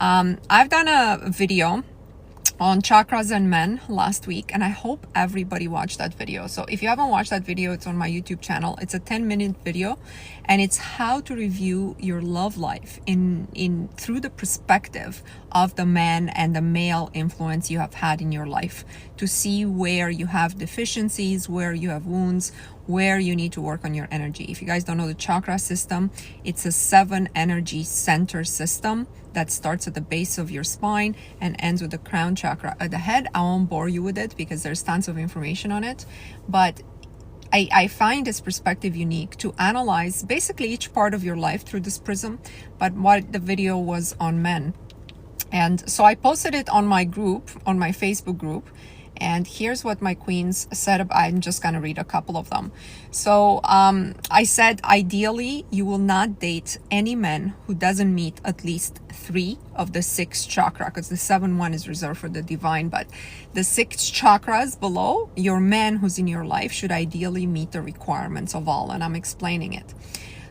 I've done a video on chakras and men last week, and I hope everybody watched that video. So if you haven't watched that video, it's on my YouTube channel. It's a 10-minute video, and it's how to review your love life in through the perspective of the man and the male influence you have had in your life, to see where you have deficiencies, where you have wounds, where you need to work on your energy. If you guys don't know the chakra system, it's a 7 energy center system that starts at the base of your spine and ends with the crown chakra at the head. I won't bore you with it because there's tons of information on it, but I find this perspective unique to analyze basically each part of your life through this prism. But what the video was on men, and so I posted it on my group, on my Facebook group. And here's what my queens said. I'm just going to read a couple of them. So I said, ideally, you will not date any man who doesn't meet at least 3 of the 6 chakra, because the 7th one is reserved for the divine. But the 6 chakras below, your man who's in your life should ideally meet the requirements of all. And I'm explaining it.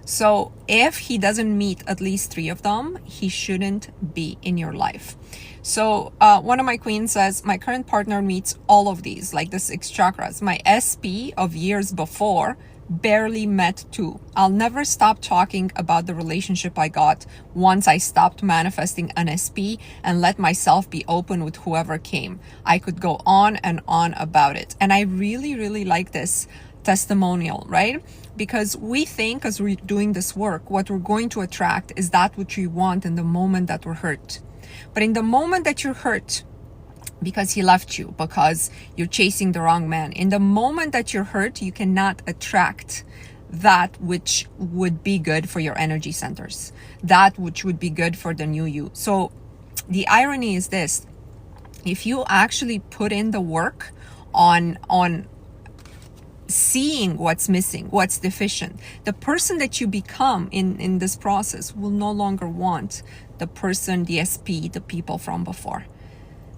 So if he doesn't meet at least 3 of them, he shouldn't be in your life. So one of my queens says, my current partner meets all of these, like the 6 chakras. My SP of years before barely met 2. I'll never stop talking about the relationship I got once I stopped manifesting an SP and let myself be open with whoever came. I could go on and on about it. And I really, really like this testimonial, right? Because we think as we're doing this work, what we're going to attract is that which we want in the moment that we're hurt. But in the moment that you're hurt because he left you, because you're chasing the wrong man, in the moment that you're hurt, you cannot attract that which would be good for your energy centers, that which would be good for the new you. So the irony is this: if you actually put in the work on seeing what's missing, what's deficient, the person that you become in this process will no longer want the person, the SP, the people from before.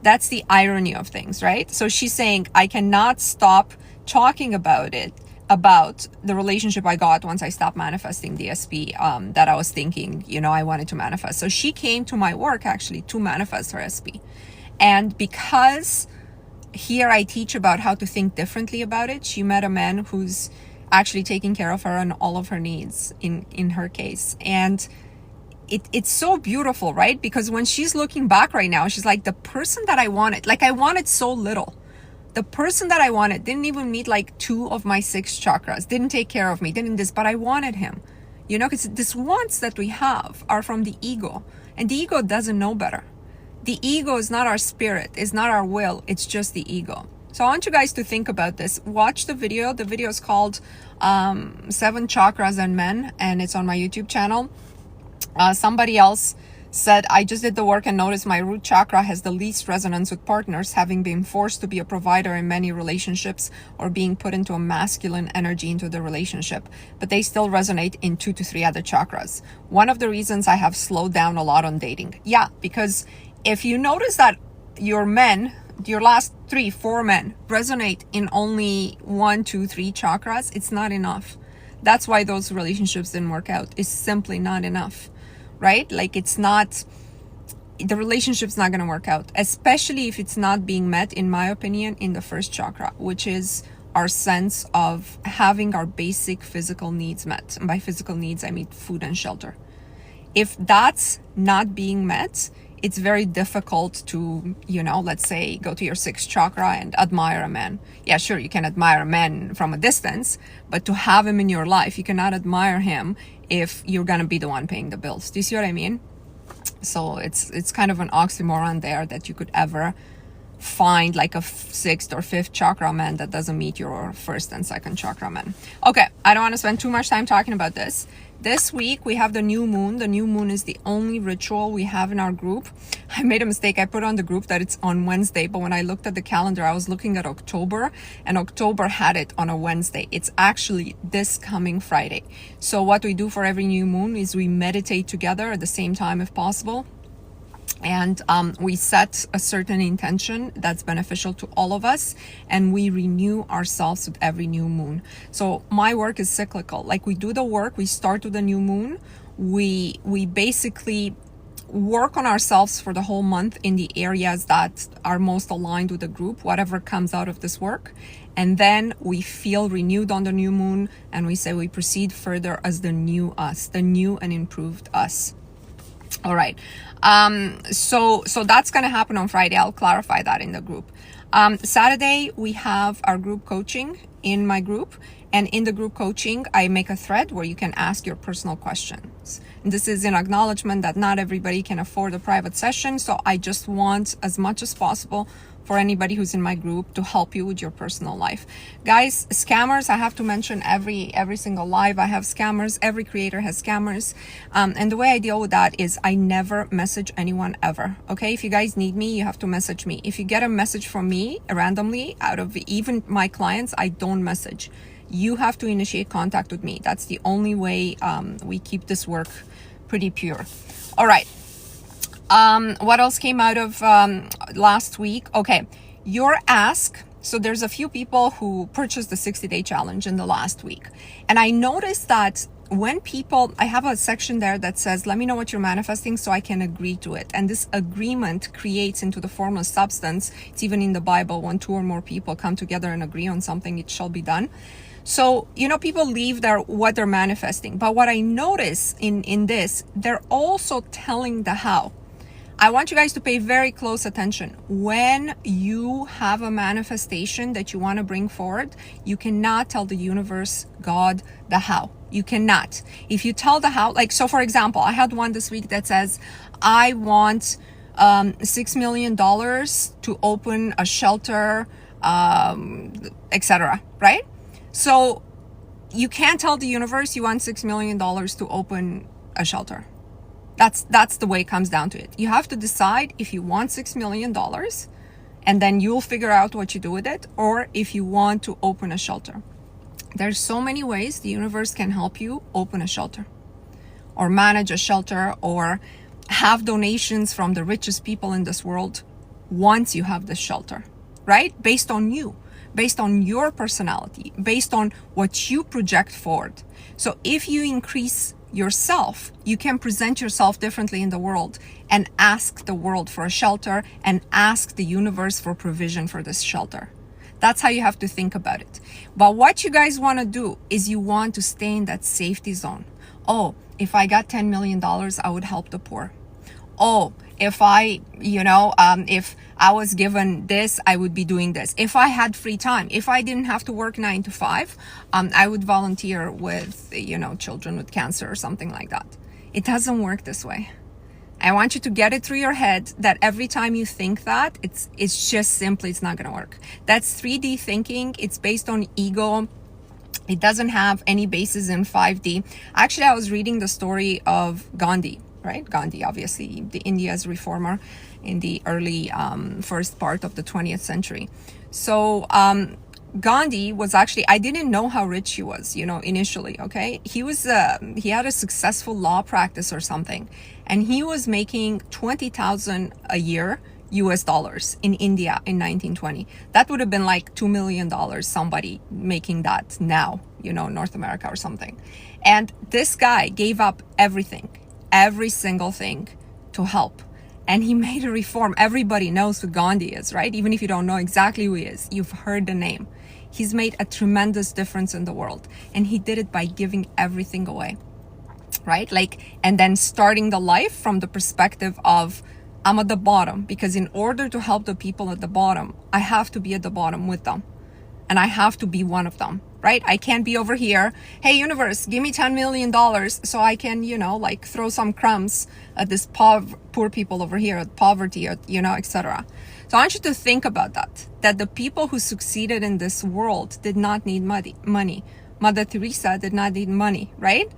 That's the irony of things, right? So she's saying, I cannot stop talking about it, about the relationship I got once I stopped manifesting the SP that I was thinking, I wanted to manifest. So she came to my work actually to manifest her SP. And because here I teach about how to think differently about it, she met a man who's actually taking care of her and all of her needs in her case. And it's so beautiful, right? Because when she's looking back right now, she's like, the person that I wanted, like I wanted so little. The person that I wanted didn't even meet like 2 of my 6 chakras, didn't take care of me, didn't this, but I wanted him. Because these wants that we have are from the ego, and the ego doesn't know better. The ego is not our spirit, it's not our will, it's just the ego. So I want you guys to think about this. Watch the video. The video is called 7 Chakras and Men, and it's on my YouTube channel. Somebody else said, I just did the work and noticed my root chakra has the least resonance with partners, having been forced to be a provider in many relationships or being put into a masculine energy into the relationship, but they still resonate in 2 to 3 other chakras. One of the reasons I have slowed down a lot on dating. Yeah, because if you notice that your men, your last 3, 4 men resonate in only 1, 2, 3 chakras, it's not enough. That's why those relationships didn't work out. It's simply not enough, right? Like the relationship's not going to work out, especially if it's not being met, in my opinion, in the first chakra, which is our sense of having our basic physical needs met. And by physical needs, I mean food and shelter. If that's not being met, it's very difficult to, let's say, go to your 6th chakra and admire a man. Yeah, sure, you can admire a man from a distance, but to have him in your life, you cannot admire him if you're going to be the one paying the bills. Do you see what I mean? So it's kind of an oxymoron there, that you could ever find like a 6th or 5th chakra man that doesn't meet your 1st and 2nd chakra man. Okay, I don't want to spend too much time talking about this. This week we have the new moon. The new moon is the only ritual we have in our group. I made a mistake. I put on the group that it's on Wednesday, but when I looked at the calendar, I was looking at October, and October had it on a Wednesday. It's actually this coming Friday. So what we do for every new moon is we meditate together at the same time if possible. And we set a certain intention that's beneficial to all of us, and we renew ourselves with every new moon. So my work is cyclical. Like, we do the work, we start with the new moon, we basically work on ourselves for the whole month in the areas that are most aligned with the group, whatever comes out of this work. And then we feel renewed on the new moon, and we say we proceed further as the new us, the new and improved us. All right. So that's going to happen on Friday. I'll clarify that in the group. Saturday, we have our group coaching in my group. And in the group coaching, I make a thread where you can ask your personal questions. And this is an acknowledgement that not everybody can afford a private session. So I just want as much as possible for anybody who's in my group to help you with your personal life. Guys, scammers, I have to mention every single live, I have scammers. Every creator has scammers. And the way I deal with that is I never message anyone ever. Okay, if you guys need me, you have to message me. If you get a message from me randomly out of even my clients, I don't message. You have to initiate contact with me. That's the only way we keep this work pretty pure. All right. What else came out of last week? Okay, your ask. So there's a few people who purchased the 60-day challenge in the last week. And I noticed that when people, I have a section there that says, let me know what you're manifesting so I can agree to it. And this agreement creates into the formless substance. It's even in the Bible, when 2 or more people come together and agree on something, it shall be done. So, people leave there what they're manifesting. But what I notice in this, they're also telling the how. I want you guys to pay very close attention. When you have a manifestation that you want to bring forward, you cannot tell the universe, God, the how. You cannot. If you tell the how, like, so for example, I had one this week that says, I want $6 million to open a shelter, etc. Right? So you can't tell the universe you want $6 million to open a shelter. That's the way it comes down to it. You have to decide if you want $6 million, and then you'll figure out what you do with it, or if you want to open a shelter. There's so many ways the universe can help you open a shelter, or manage a shelter, or have donations from the richest people in this world once you have the shelter, right? Based on you, based on your personality, based on what you project forward. So if you increase yourself, you can present yourself differently in the world and ask the world for a shelter and ask the universe for provision for this shelter. That's how you have to think about it. But what you guys want to do is you want to stay in that safety zone. Oh, if I got $10 million, I would help the poor. Oh, if I was given this, I would be doing this. If I had free time, if I didn't have to work 9 to 5, I would volunteer with, children with cancer or something like that. It doesn't work this way. I want you to get it through your head that every time you think that, it's just simply, it's not going to work. That's 3D thinking. It's based on ego. It doesn't have any basis in 5D. Actually, I was reading the story of Gandhi. Right? Gandhi, obviously, the India's reformer in the early first part of the 20th century. So Gandhi was actually, I didn't know how rich he was, initially, okay? He had a successful law practice or something, and he was making $20,000 a year US dollars in India in 1920. That would have been like $2 million, somebody making that now, North America or something. And this guy gave up everything. Every single thing to help. And he made a reform. Everybody knows who Gandhi is, right? Even if you don't know exactly who he is, you've heard the name. He's made a tremendous difference in the world. And he did it by giving everything away, right? And then starting the life from the perspective of, I'm at the bottom, because in order to help the people at the bottom, I have to be at the bottom with them. And I have to be one of them, right? I can't be over here. Hey, universe, give me $10 million so I can, throw some crumbs at this poor people over here, at poverty, etc. So I want you to think about that the people who succeeded in this world did not need money. Mother Teresa did not need money, right?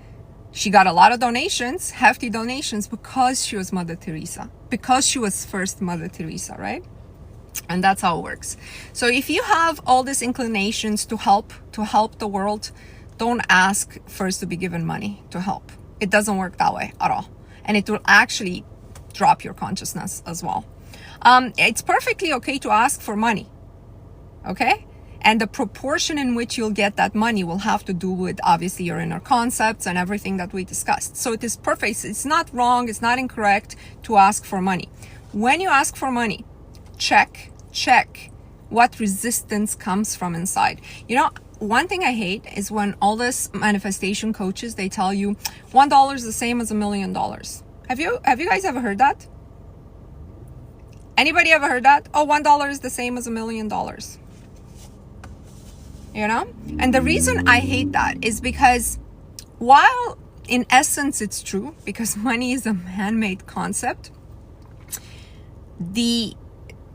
She got a lot of donations, hefty donations, because she was Mother Teresa, because she was first Mother Teresa, right? And that's how it works. So if you have all these inclinations to help the world, don't ask first to be given money to help. It doesn't work that way at all. And it will actually drop your consciousness as well. It's perfectly okay to ask for money. Okay? And the proportion in which you'll get that money will have to do with obviously your inner concepts and everything that we discussed. So it is perfect. It's not wrong. It's not incorrect to ask for money. When you ask for money, check what resistance comes from inside. You know, one thing I hate is when all this manifestation coaches, they tell you $1 is the same as $1 million. Have you guys ever heard that? Anybody ever heard that? Oh, $1 is the same as $1 million. You know? And the reason I hate that is because while in essence it's true, because money is a man-made concept, the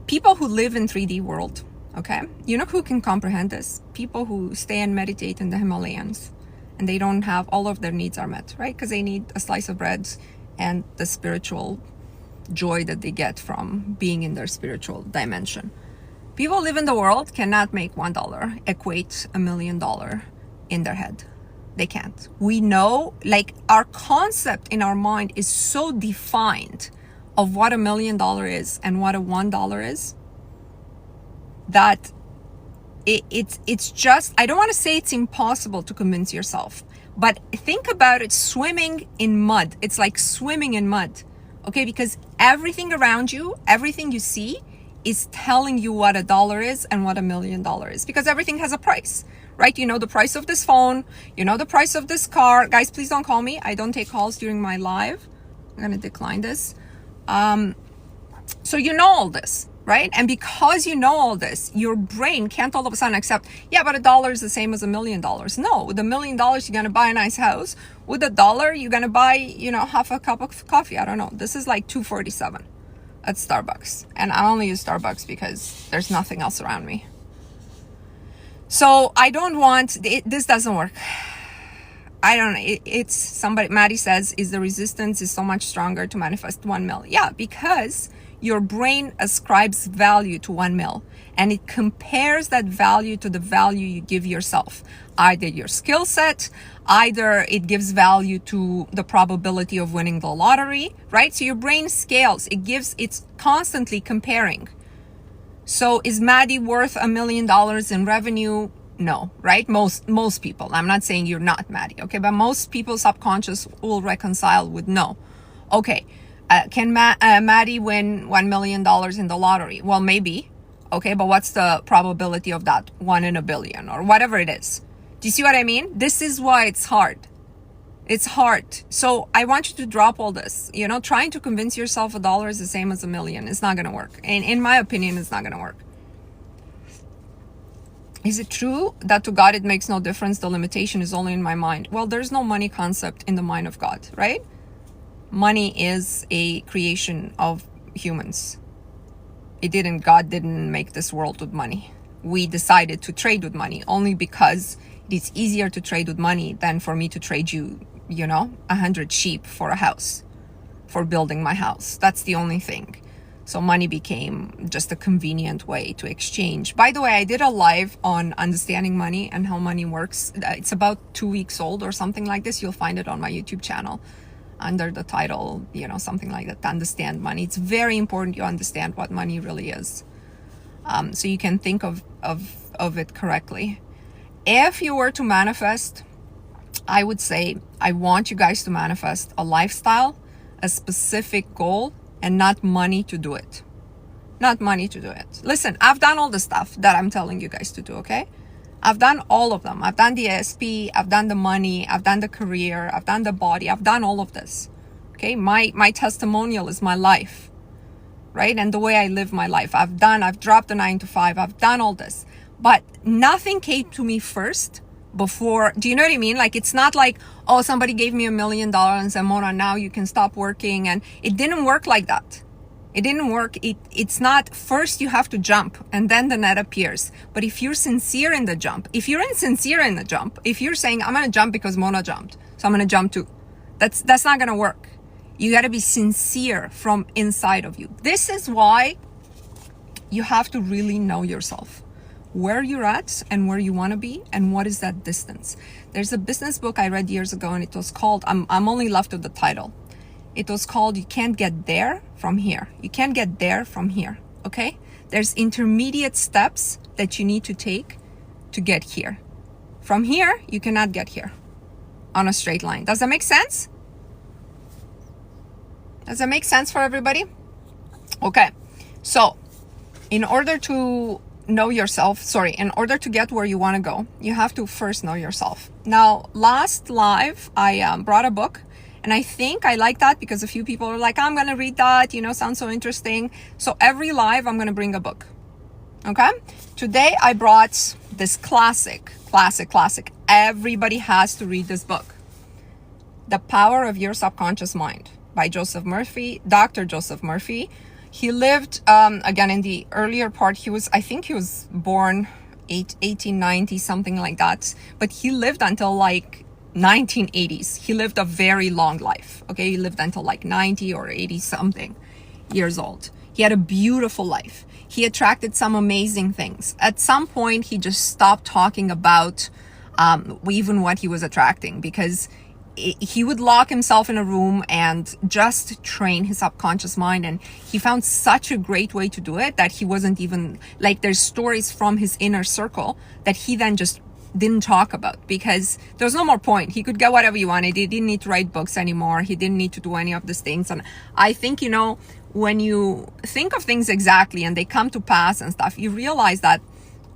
people who live in 3D world, okay, you know who can comprehend this? People who stay and meditate in the Himalayas and they don't have all of their needs are met, right? Because they need a slice of bread and the spiritual joy that they get from being in their spiritual dimension. People who live in the world cannot make $1 equate $1 million in their head. They can't. We know, like, our concept in our mind is so defined of what $1 million is and what a $1 is, that it's just, I don't want to say it's impossible to convince yourself, but think about it, swimming in mud. It's like swimming in mud, okay? Because everything around you, everything you see is telling you what $1 is and what $1 million is, because everything has a price, right? You know the price of this phone, you know the price of this car. Guys, please don't call me. I don't take calls during my live. I'm going to decline this. So you know all this, right? And because you know all this, your brain can't all of a sudden accept, yeah, but $1 is the same as $1 million. No, with $1 million, you're going to buy a nice house. With $1, you're going to buy, you know, half a cup of coffee. I don't know. This is like $2.47 at Starbucks. And I only use Starbucks because there's nothing else around me. So I don't want, this doesn't work. I don't know. It's somebody, Maddie says, is the resistance is so much stronger to manifest 1 mil. Yeah, because your brain ascribes value to 1 mil and it compares that value to the value you give yourself. Either your skill set, either it gives value to the probability of winning the lottery, right? So your brain scales, it's constantly comparing. So is Maddie worth $1 million in revenue? No, right? Most people, I'm not saying you're not, Maddie, okay? But most people's subconscious will reconcile with no. Okay, can Maddie win $1 million in the lottery? Well, maybe, okay, but what's the probability of that? 1 in a billion or whatever it is. Do you see what I mean? This is why it's hard. It's hard. So I want you to drop all this. You know, trying to convince yourself $1 is the same as $1 million. It's not going to work. And in my opinion, it's not going to work. Is it true that to God it makes no difference? The limitation is only in my mind. Well, there's no money concept in the mind of God, right? Money is a creation of humans. God didn't make this world with money. We decided to trade with money only because it is easier to trade with money than for me to trade you, 100 sheep for a house, for building my house. That's the only thing. So money became just a convenient way to exchange. By the way, I did a live on understanding money and how money works. It's about 2 weeks old or something like this. You'll find it on my YouTube channel under the title, something like that, to understand money. It's very important you understand what money really is, so you can think of it correctly. If you were to manifest, I would say, I want you guys to manifest a lifestyle, a specific goal, and not money to do it. Not money to do it. Listen, I've done all the stuff that I'm telling you guys to do, okay? I've done all of them. I've done the ASP, I've done the money, I've done the career, I've done the body, I've done all of this. Okay, my testimonial is my life, right? And the way I live my life. I've dropped the 9 to 5, I've done all this. But nothing came to me first before, do you know what I mean? Like, it's not like, oh, somebody gave me $1 million and said, Mona, now you can stop working. And it didn't work like that. It didn't work. It's not, first you have to jump and then the net appears. But if you're sincere in the jump, if you're insincere in the jump, if you're saying, I'm going to jump because Mona jumped, so I'm going to jump too, that's not going to work. You got to be sincere from inside of you. This is why you have to really know yourself, where you're at and where you want to be and what is that distance. There's a business book I read years ago and it was called, I'm only left with the title. It was called, You Can't Get There from Here. You can't get there from here, okay? There's intermediate steps that you need to take to get here. From here, you cannot get here on a straight line. Does that make sense? Does that make sense for everybody? Okay, so in order to know yourself, in order to get where you want to go, you have to first know yourself. Now, last live, I brought a book, and I think I like that because a few people are like, I'm going to read that, sounds so interesting. So every live, I'm going to bring a book. Okay, today I brought this classic. Everybody has to read this book. The Power of Your Subconscious Mind by Dr. Joseph Murphy. He lived, again, in the earlier part, I think he was born 1890, something like that. But he lived until like 1980s. He lived a very long life. Okay, he lived until like 90 or 80 something years old. He had a beautiful life. He attracted some amazing things. At some point, he just stopped talking about even what he was attracting, because he would lock himself in a room and just train his subconscious mind. And he found such a great way to do it that he wasn't even, like, there's stories from his inner circle that he then just didn't talk about because there's no more point. He could get whatever he wanted. He didn't need to write books anymore. He didn't need to do any of these things. And I think, when you think of things exactly and they come to pass and stuff, you realize that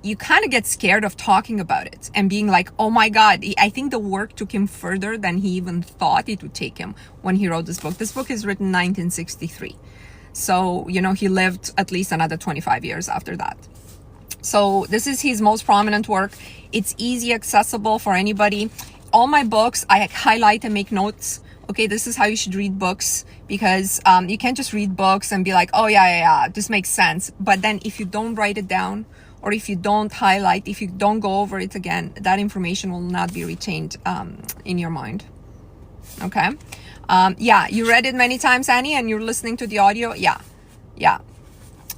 you kind of get scared of talking about it and being like, oh my God. I think the work took him further than he even thought it would take him when he wrote this book. This book is written in 1963. So, he lived at least another 25 years after that. So this is his most prominent work. It's easy, accessible for anybody. All my books, I highlight and make notes. Okay, this is how you should read books, because you can't just read books and be like, oh yeah, this makes sense. But then if you don't write it down, or if you don't highlight, if you don't go over it again, that information will not be retained in your mind. Okay. Yeah, you read it many times, Annie, and you're listening to the audio. Yeah.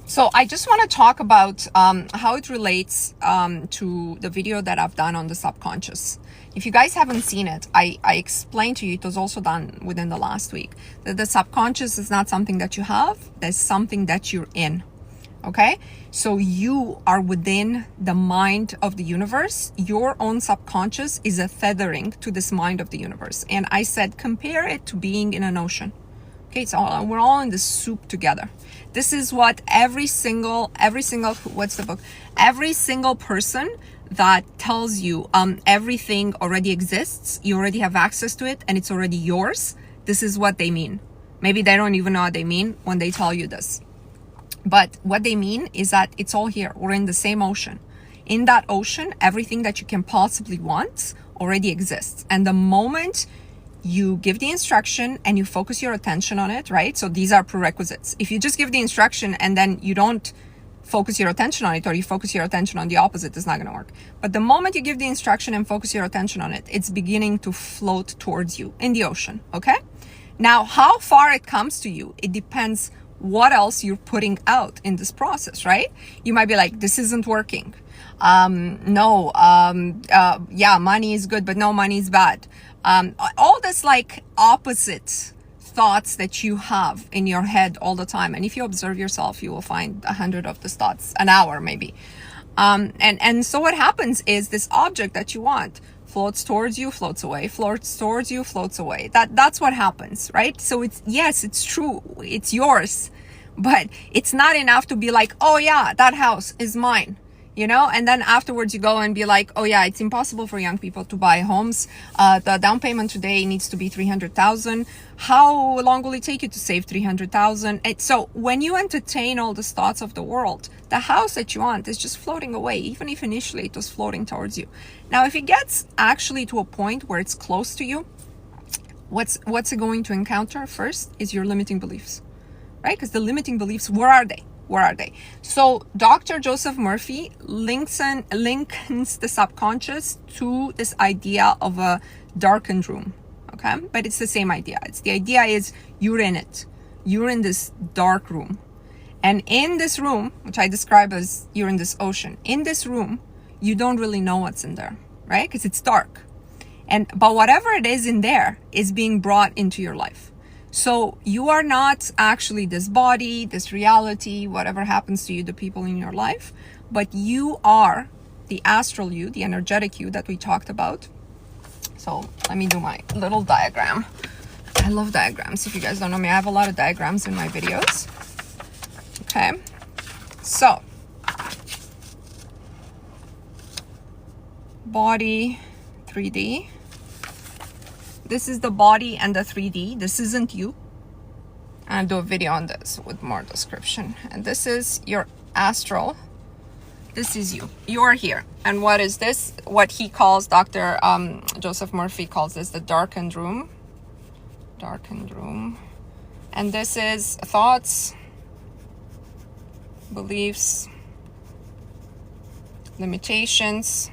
So I just want to talk about how it relates to the video that I've done on the subconscious. If you guys haven't seen it, I explained to you, it was also done within the last week, that the subconscious is not something that you have, there's something that you're in. Okay, so you are within the mind of the universe. Your own subconscious is a tethering to this mind of the universe. And I said, compare it to being in an ocean. Okay, so we're all in this soup together. This is what every single, what's the book? Every single person that tells you everything already exists, you already have access to it, and it's already yours. This is what they mean. Maybe they don't even know what they mean when they tell you this. But what they mean is that it's all here. We're in the same ocean. In that ocean, everything that you can possibly want already exists. And the moment you give the instruction and you focus your attention on it, right? So these are prerequisites. If you just give the instruction and then you don't focus your attention on it, or you focus your attention on the opposite, it's not going to work. But the moment you give the instruction and focus your attention on it, it's beginning to float towards you in the ocean. Okay? Now, how far it comes to you, it depends what else you're putting out in this process, right? You might be like, this isn't working. Yeah, money is good, but no, money is bad. All this like opposite thoughts that you have in your head all the time. And if you observe yourself, you will find 100 of these thoughts an hour, maybe. And so what happens is this object that you want floats towards you, floats away, floats towards you, floats away. That's what happens, right? So it's true. It's yours, but it's not enough to be like, oh yeah, that house is mine. And then afterwards you go and be like, oh yeah, it's impossible for young people to buy homes. The down payment today needs to be 300,000. How long will it take you to save 300,000? So when you entertain all these thoughts of the world, the house that you want is just floating away, even if initially it was floating towards you. Now, if it gets actually to a point where it's close to you, what's it going to encounter first is your limiting beliefs, right? Because the limiting beliefs, where are they? So Dr. Joseph Murphy links the subconscious to this idea of a darkened room. Okay, but it's the same idea. The idea is you're in it. You're in this dark room. And in this room, which I describe as you're in this ocean, in this room, you don't really know what's in there, right? Because it's dark. But whatever it is in there is being brought into your life. So you are not actually this body, this reality, whatever happens to you, the people in your life, but you are the astral you, the energetic you that we talked about. So let me do my little diagram. I love diagrams. If you guys don't know me, I have a lot of diagrams in my videos. Okay, so body 3D. This is the body and the 3D. This isn't you. I'll do a video on this with more description. And this is your astral. This is you. You are here. And what is this? What he calls, Dr. Joseph Murphy calls this the darkened room. Darkened room. And this is thoughts, beliefs, limitations.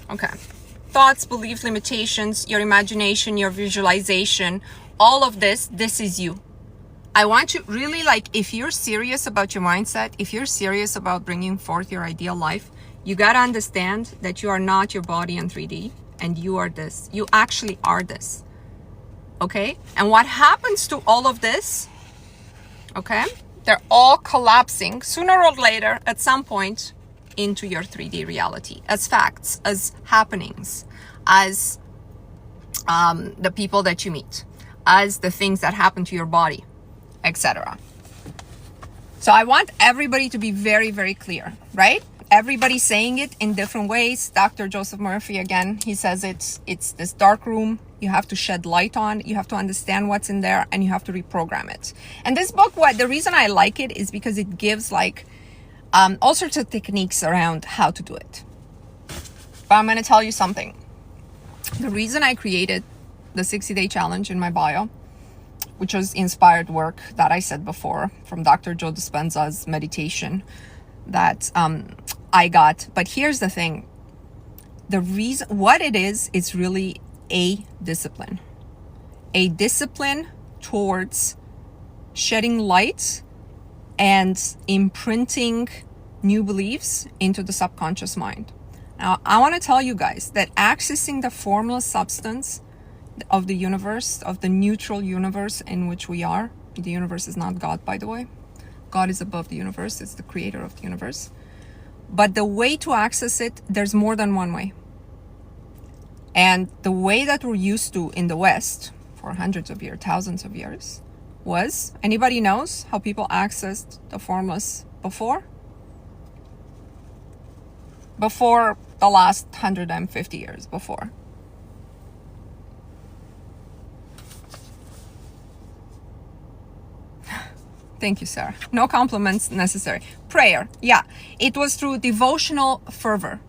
Okay. Thoughts, beliefs, limitations, your imagination, your visualization, all of this is you. I want you really, like, if you're serious about your mindset, if you're serious about bringing forth your ideal life, you got to understand that you are not your body in 3D and you are this. You actually are this. Okay? And what happens to all of this? Okay? They're all collapsing sooner or later at some point into your 3D reality as facts, as happenings, as the people that you meet, as the things that happen to your body, etc. So I want everybody to be very, very clear, right? Everybody's saying it in different ways. Dr. Joseph Murphy, again, he says it's this dark room you have to shed light on, you have to understand what's in there, and you have to reprogram it. And this book, the reason I like it is because it gives like all sorts of techniques around how to do it. But I'm going to tell you something. The reason I created the 60-day challenge in my bio, which was inspired work that I said before from Dr. Joe Dispenza's meditation that I got. But here's the thing. The reason, what it is, it's really a discipline. A discipline towards shedding light and imprinting new beliefs into the subconscious mind. Now, I want to tell you guys that accessing the formless substance of the universe, of the neutral universe in which we are, the universe is not God, by the way. God is above the universe. It's the creator of the universe. But the way to access it, there's more than one way. And the way that we're used to in the West for hundreds of years, thousands of years, was, anybody knows how people accessed the formless before? Before the last 150 years before. Thank you, Sarah. No compliments necessary. Prayer. Yeah. It was through devotional fervor.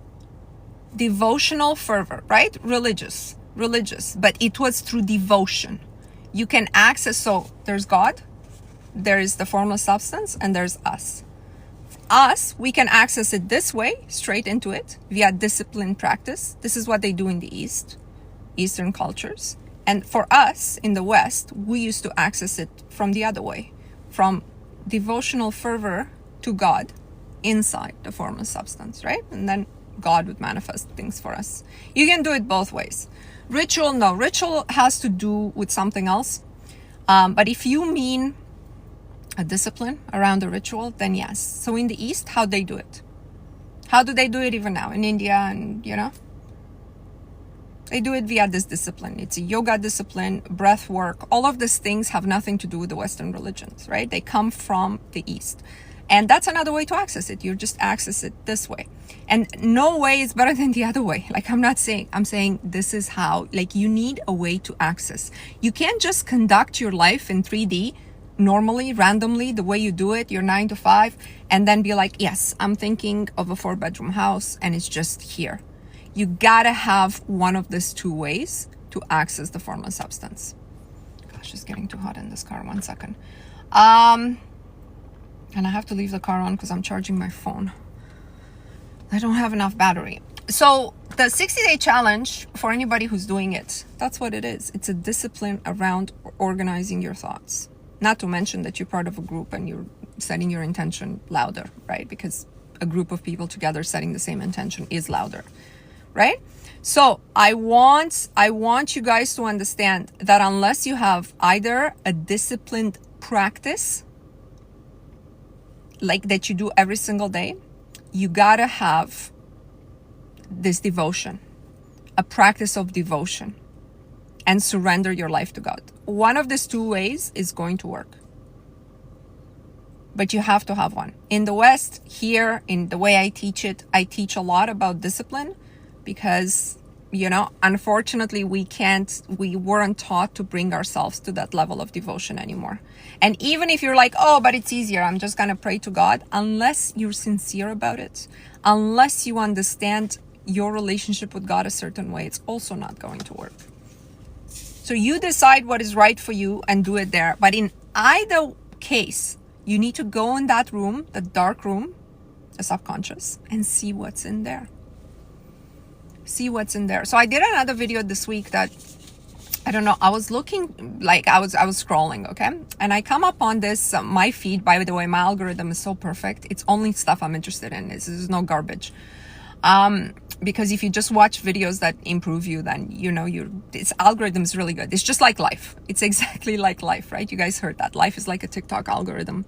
Devotional fervor, right? Religious. But it was through devotion. You can access, so there's God, there is the formless substance, and there's us. Us, we can access it this way, straight into it, via disciplined practice. This is what they do in the East, Eastern cultures. And for us in the West, we used to access it from the other way, from devotional fervor to God inside the formless substance, right? And then God would manifest things for us. You can do it both ways. Ritual, no. Ritual has to do with something else. But if you mean a discipline around the ritual, then yes. So in the East, how they do it? How do they do it even now in India? And, they do it via this discipline. It's a yoga discipline, breath work. All of these things have nothing to do with the Western religions, right? They come from the East. And that's another way to access it. You just access it this way. And no way is better than the other way. Like I'm saying this is how, like you need a way to access. You can't just conduct your life in 3D normally, randomly, the way you do it, your 9 to 5, and then be like, yes, I'm thinking of a 4-bedroom house and it's just here. You gotta have one of these two ways to access the formless substance. Gosh, it's getting too hot in this car. 1 second. And I have to leave the car on because I'm charging my phone. I don't have enough battery. So the 60-day challenge, for anybody who's doing it, that's what it is. It's a discipline around organizing your thoughts. Not to mention that you're part of a group and you're setting your intention louder, right? Because a group of people together setting the same intention is louder, right? So I want you guys to understand that unless you have either a disciplined practice like that you do every single day, you gotta have this devotion, a practice of devotion, and surrender your life to God. One of these two ways is going to work. But you have to have one. In the West, here, in the way I teach a lot about discipline because, unfortunately, we weren't taught to bring ourselves to that level of devotion anymore. And even if you're like, oh, but it's easier, I'm just going to pray to God, unless you're sincere about it, unless you understand your relationship with God a certain way, it's also not going to work. So you decide what is right for you and do it there. But in either case, you need to go in that room, the dark room, the subconscious, and see what's in there. See what's in there. So I did another video this week that, I don't know, I was looking, like I was scrolling, okay? And I come up on this, my feed, by the way, my algorithm is so perfect. It's only stuff I'm interested in. This is no garbage. Because if you just watch videos that improve you, then this algorithm is really good. It's just like life. It's exactly like life, right? You guys heard that. Life is like a TikTok algorithm.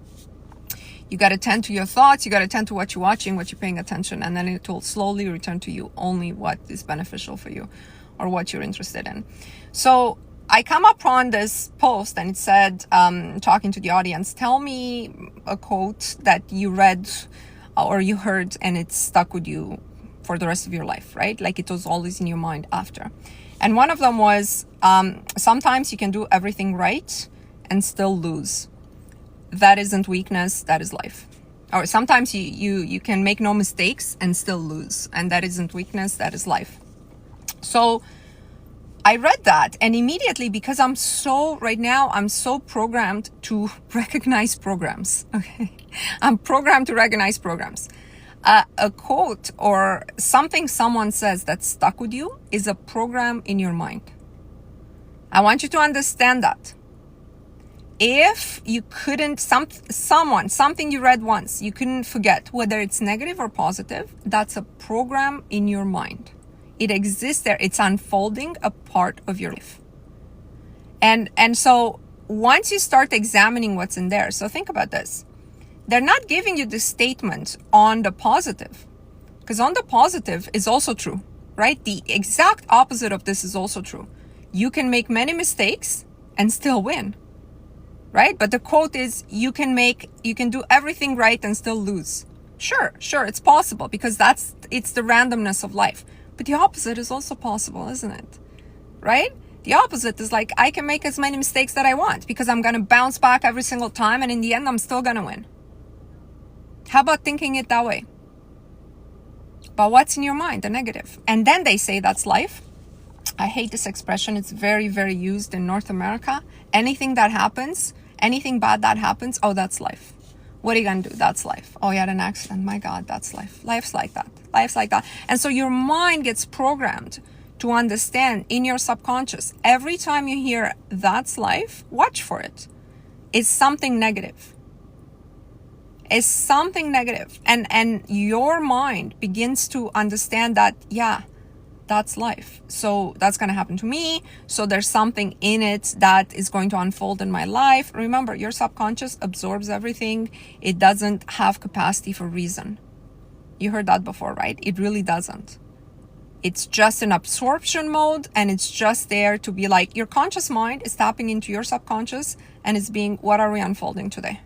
You got to tend to your thoughts. You got to tend to what you're watching, what you're paying attention, and then it will slowly return to you only what is beneficial for you or what you're interested in. So I come upon this post and it said, talking to the audience, tell me a quote that you read or you heard and it stuck with you for the rest of your life, right? Like it was always in your mind after. And one of them was, sometimes you can do everything right and still lose. That isn't weakness, that is life. Or sometimes you can make no mistakes and still lose. And that isn't weakness, that is life. So I read that, and immediately, because right now I'm so programmed to recognize programs. Okay, I'm programmed to recognize programs. A quote or something someone says that stuck with you is a program in your mind. I want you to understand that. If you couldn't, something you read once, you couldn't forget, whether it's negative or positive, that's a program in your mind. It exists there. It's unfolding a part of your life. And so once you start examining what's in there, so think about this. They're not giving you this statement on the positive, because on the positive is also true, right? The exact opposite of this is also true. You can make many mistakes and still win, right? But the quote is, you can do everything right and still lose. Sure, it's possible, because it's the randomness of life. But the opposite is also possible, isn't it? Right? The opposite is like, I can make as many mistakes that I want because I'm going to bounce back every single time, and in the end, I'm still going to win. How about thinking it that way? But what's in your mind? The negative. And then they say that's life. I hate this expression. It's very, very used in North America. Anything that happens, anything bad that happens, oh, that's life. What are you going to do? That's life. Oh, you had an accident. My God, that's life. Life's like that. Life's like that. And so your mind gets programmed to understand in your subconscious. Every time you hear that's life, watch for it. It's something negative. It's something negative. And your mind begins to understand that, yeah, that's life. So that's going to happen to me. So there's something in it that is going to unfold in my life. Remember, your subconscious absorbs everything. It doesn't have capacity for reason. You heard that before, right? It really doesn't. It's just an absorption mode, and it's just there to be like, your conscious mind is tapping into your subconscious and it's being, what are we unfolding today?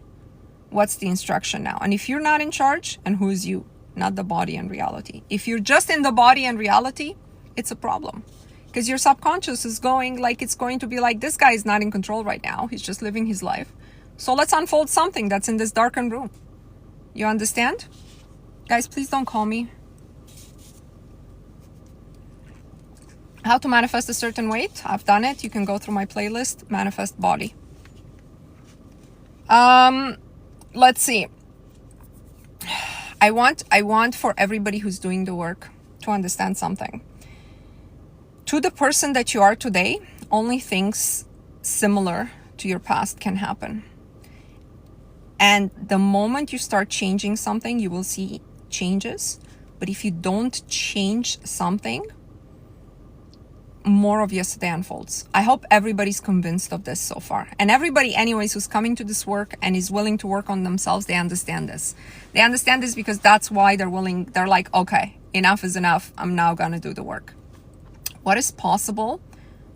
What's the instruction now? And if you're not in charge, and who is you? Not the body and reality. If you're just in the body and reality, it's a problem, because your subconscious is going like, it's going to be like, this guy is not in control right now. He's just living his life. So let's unfold something that's in this darkened room. You understand? Guys, please don't call me. How to manifest a certain weight. I've done it. You can go through my playlist, Manifest Body. Let's see. I want for everybody who's doing the work to understand something. To the person that you are today, only things similar to your past can happen. And the moment you start changing something, you will see changes. But if you don't change something, more of yesterday unfolds. I hope everybody's convinced of this so far. And everybody anyways who's coming to this work and is willing to work on themselves, they understand this. They understand this because that's why they're willing. They're like, okay, enough is enough. I'm now going to do the work. What is possible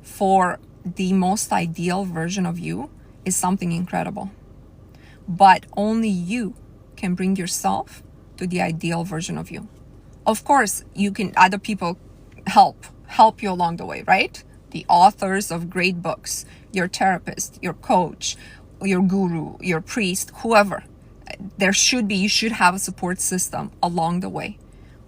for the most ideal version of you is something incredible. But only you can bring yourself to the ideal version of you. Of course, you can, other people help you along the way, right? The authors of great books, your therapist, your coach, your guru, your priest, whoever. You should have a support system along the way.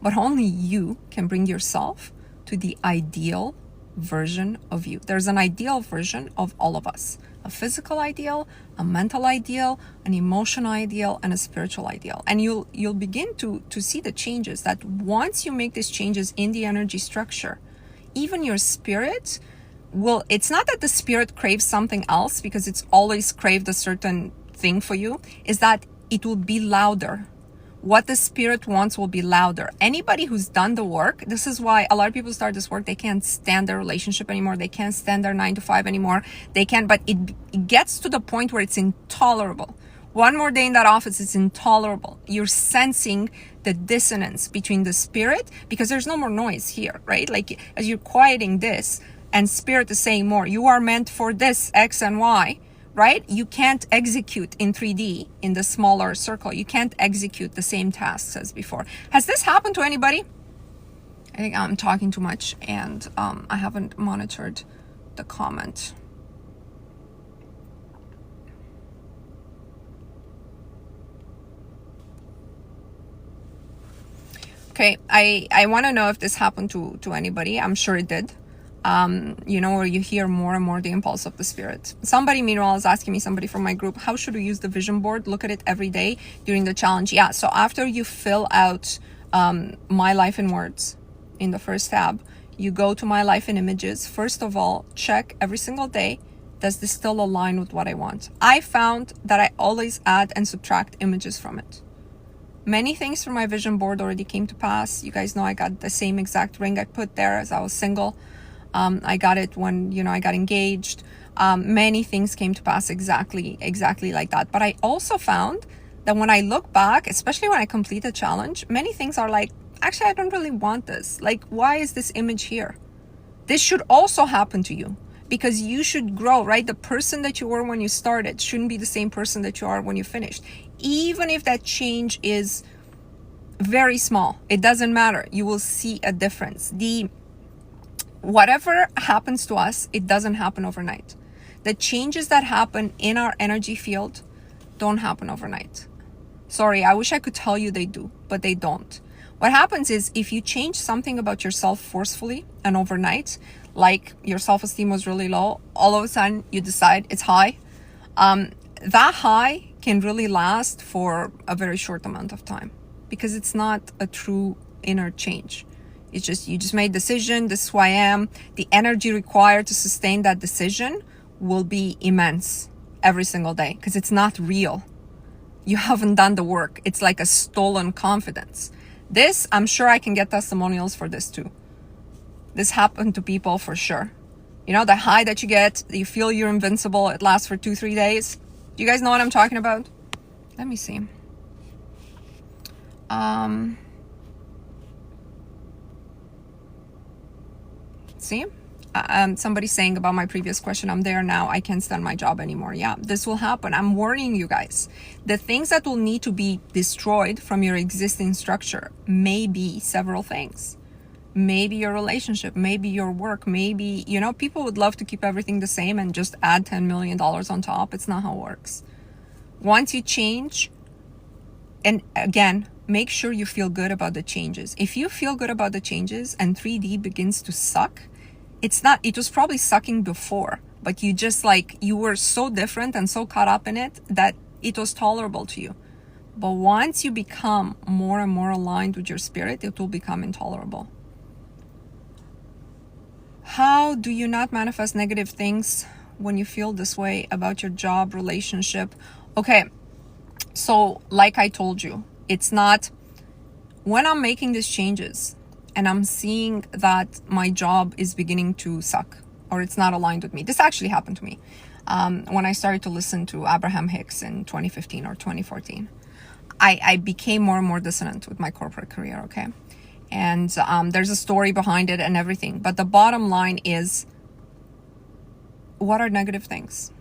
But only you can bring yourself to the ideal version of you. There's an ideal version of all of us. A physical ideal, a mental ideal, an emotional ideal, and a spiritual ideal. And you'll begin to see the changes that once you make these changes in the energy structure, even your spirit will, it's not that the spirit craves something else because it's always craved a certain thing for you, is that it will be louder. What the spirit wants will be louder. Anybody who's done the work, this is why a lot of people start this work, they can't stand their relationship anymore. They can't stand their 9 to 5 anymore. They can't, but it gets to the point where it's intolerable. One more day in that office is intolerable. You're sensing the dissonance between the spirit because there's no more noise here, right? Like as you're quieting this and spirit is saying more, you are meant for this X and Y. Right? You can't execute in 3D in the smaller circle. You can't execute the same tasks as before. Has this happened to anybody? I think I'm talking too much and I haven't monitored the comment. Okay, I want to know if this happened to anybody. I'm sure it did. Where you hear more and more the impulse of the spirit. Somebody, meanwhile, is asking me, somebody from my group, how should we use the vision board? Look at it every day during the challenge. Yeah, so after you fill out My Life in Words in the first tab, you go to My Life in Images. First of all, check every single day, does this still align with what I want? I found that I always add and subtract images from it. Many things from my vision board already came to pass. You guys know I got the same exact ring I put there as I was single. I got it when, I got engaged. Many things came to pass exactly like that. But I also found that when I look back, especially when I complete a challenge, many things are like, actually, I don't really want this. Like, why is this image here? This should also happen to you because you should grow, right? The person that you were when you started shouldn't be the same person that you are when you finished. Even if that change is very small, it doesn't matter. You will see a difference. Whatever happens to us, it doesn't happen overnight. The changes that happen in our energy field don't happen overnight. Sorry, I wish I could tell you they do, but they don't. What happens is if you change something about yourself forcefully and overnight, like your self-esteem was really low, all of a sudden you decide it's high. That high can really last for a very short amount of time because it's not a true inner change. It's just, you just made a decision, this is who I am. The energy required to sustain that decision will be immense every single day because it's not real. You haven't done the work. It's like a stolen confidence. This, I'm sure I can get testimonials for this too. This happened to people for sure. The high that you get, you feel you're invincible, it lasts for 2-3 days. Do you guys know what I'm talking about? Let me see. See? Somebody's saying about my previous question, I'm there now, I can't stand my job anymore. Yeah, this will happen. I'm warning you guys. The things that will need to be destroyed from your existing structure may be several things. Maybe your relationship, maybe your work, maybe, people would love to keep everything the same and just add $10 million on top. It's not how it works. Once you change, and again, make sure you feel good about the changes. If you feel good about the changes and 3D begins to suck, it was probably sucking before, but you were so different and so caught up in it that it was tolerable to you. But once you become more and more aligned with your spirit, it will become intolerable. How do you not manifest negative things when you feel this way about your job, relationship? Okay, so like I told you, it's not, when I'm making these changes, and I'm seeing that my job is beginning to suck, or it's not aligned with me. This actually happened to me when I started to listen to Abraham Hicks in 2015 or 2014. I became more and more dissonant with my corporate career, okay? And there's a story behind it and everything. But the bottom line is, what are negative things?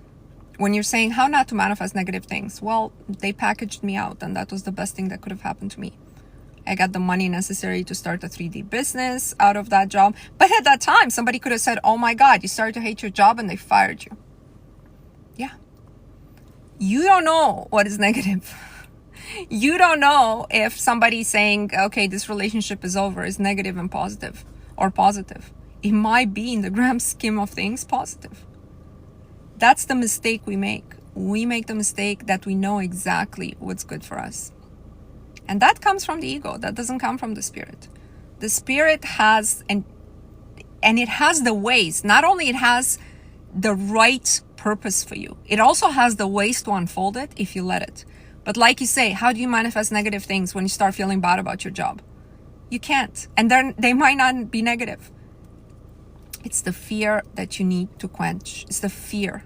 When you're saying how not to manifest negative things, well, they packaged me out, and that was the best thing that could have happened to me. I got the money necessary to start a 3D business out of that job. But at that time, somebody could have said, oh my God, you started to hate your job and they fired you. Yeah. You don't know what is negative. You don't know if somebody saying, okay, this relationship is over, is negative and positive, or positive. It might be, in the grand scheme of things, positive. That's the mistake we make. We make the mistake that we know exactly what's good for us. And that comes from the ego. That doesn't come from the spirit. The spirit has, and it has the ways. Not only it has the right purpose for you, it also has the ways to unfold it if you let it. But like you say, how do you manifest negative things when you start feeling bad about your job? You can't. And then they might not be negative. It's the fear that you need to quench. It's the fear.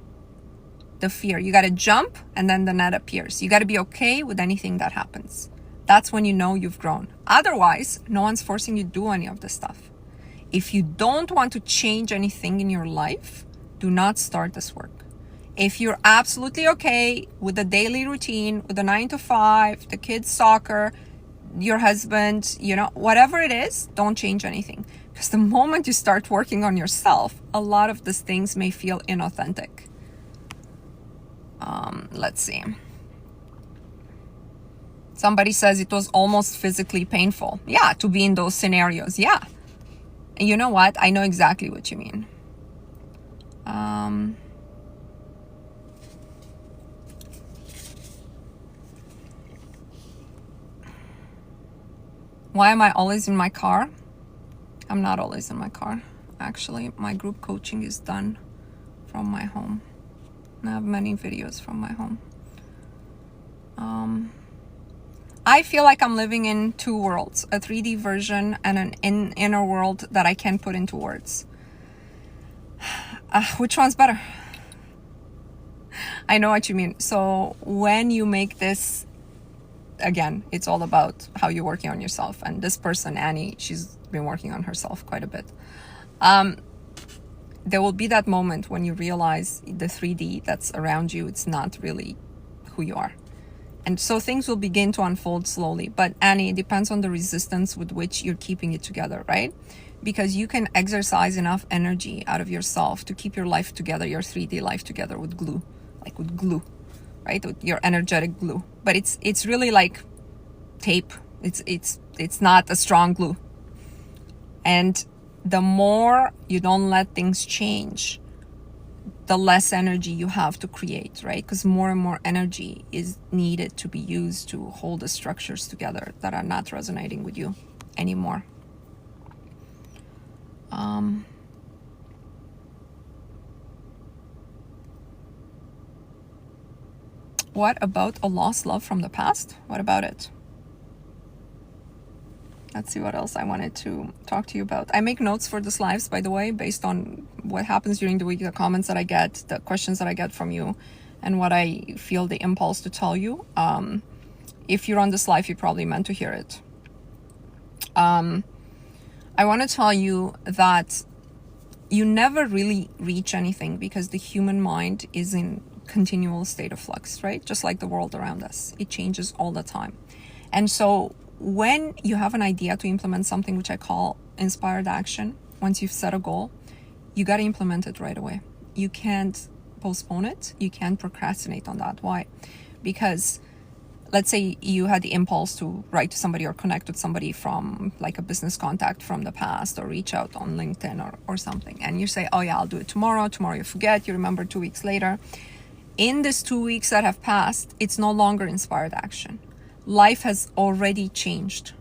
The fear. You got to jump, and then the net appears. You got to be okay with anything that happens. That's when you know you've grown. Otherwise, no one's forcing you to do any of this stuff. If you don't want to change anything in your life, do not start this work. If you're absolutely okay with the daily routine, with the 9 to 5, the kids' soccer, your husband, whatever it is, don't change anything. Because the moment you start working on yourself, a lot of these things may feel inauthentic. Let's see. Somebody says it was almost physically painful. Yeah, to be in those scenarios. Yeah. And you know what? I know exactly what you mean. Why am I always in my car? I'm not always in my car. Actually, my group coaching is done from my home. I have many videos from my home. I feel like I'm living in two worlds, a 3D version and an inner world that I can't put into words. Which one's better? I know what you mean. So when you make this, again, it's all about how you're working on yourself. And this person, Annie, she's been working on herself quite a bit. There will be that moment when you realize the 3D that's around you, it's not really who you are. And so things will begin to unfold slowly. But Annie, it depends on the resistance with which you're keeping it together, right? Because you can exercise enough energy out of yourself to keep your life together, your 3D life together with glue, like with glue, right? With your energetic glue. But it's really like tape. It's not a strong glue. And the more you don't let things change, the less energy you have to create, right? Because more and more energy is needed to be used to hold the structures together that are not resonating with you anymore. What about a lost love from the past? What about it? Let's see what else I wanted to talk to you about. I make notes for this lives, by the way, based on what happens during the week, the comments that I get, the questions that I get from you, and what I feel the impulse to tell you. If you're on this live, you probably meant to hear it. I want to tell you that you never really reach anything because the human mind is in continual state of flux, right? Just like the world around us. It changes all the time. And so when you have an idea to implement something, which I call inspired action, once you've set a goal, you got to implement it right away. You can't postpone it. You can't procrastinate on that. Why? Because let's say you had the impulse to write to somebody or connect with somebody from like a business contact from the past, or reach out on LinkedIn or something. And you say, oh yeah, I'll do it tomorrow. Tomorrow you forget, you remember 2 weeks later. In these 2 weeks that have passed, it's no longer inspired action. Life has already changed,